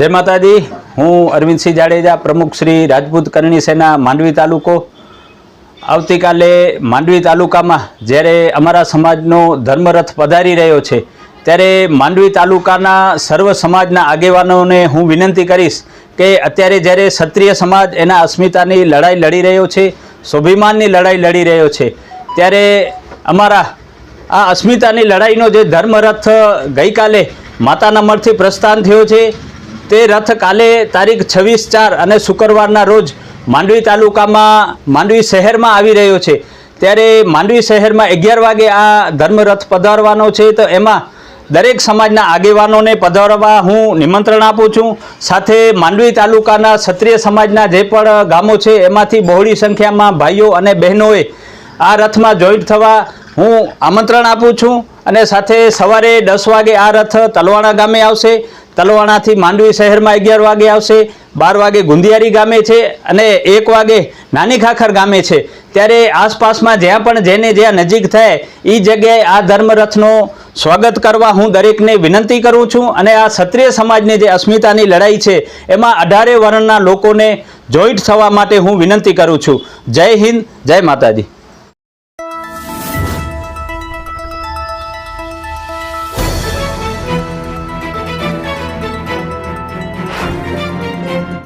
जय माताजी। हूँ अरविंद सिंह जाडेजा, प्रमुख श्री राजपूत करणी सेना मांडवी तालुको। आवती काले मांडवी तालुका में ज्यारे अमरा समाजनो धर्मरथ पधारी रह्यो छे त्यारे मांडवी तालुकाना सर्व समाजना आगेवानोने हूँ विनंती करीश के अत्यारे ज्यारे क्षत्रिय समाज एना अस्मितानी लड़ाई लड़ी रह्यो छे, स्वाभिमाननी लड़ाई लड़ी रह्यो छे, त्यारे अमरा आ अस्मितानी लड़ाईनो जे धर्मरथ गई काले माताना मठथी प्रस्थान थयो छे ते रथ काले तारीख 26/4 અને શુક્રવારના રોજ માંડવી તાલુકામાં માંડવી શહેરમાં આવી રહ્યો છે। ત્યારે માંડવી શહેરમાં 11 વાગે આ ધર્મરથ પધારવાનો છે, તો એમાં દરેક સમાજના આગેવાનોને પધારવા હું નિમંત્રણ આપું છું। સાથે માંડવી તાલુકાના ક્ષત્રિય સમાજના જે પણ ગામો છે એમાંથી બહોળી સંખ્યામાં ભાઈઓ અને બહેનોએ આ રથમાં જોઈન્ટ થવા હું આમંત્રણ આપું છું। અને સાથે સવારે 10 વાગે આ રથ તલવાણા ગામે આવશે, तलवाणाथी मांडवी शहर में 11 वागे आवशे, 12 वागे गुंदियारी गामे छे अने 1 वागे नानी खाखर गामे छे। त्यारे आसपास में ज्यां पण जेने ज्यां नजीक थाय ई जग्याए आ धर्मरथनो स्वागत करवा हूँ दरेकने विनंती करूँ छूँ। अने आ क्षत्रिय समाजनी जे अस्मितानी लड़ाई छे एमां 18 वर्णना लोकोने जोईंट थवा माटे हूँ विनंती करूँ छूँ। जय हिंद, जय माताजी।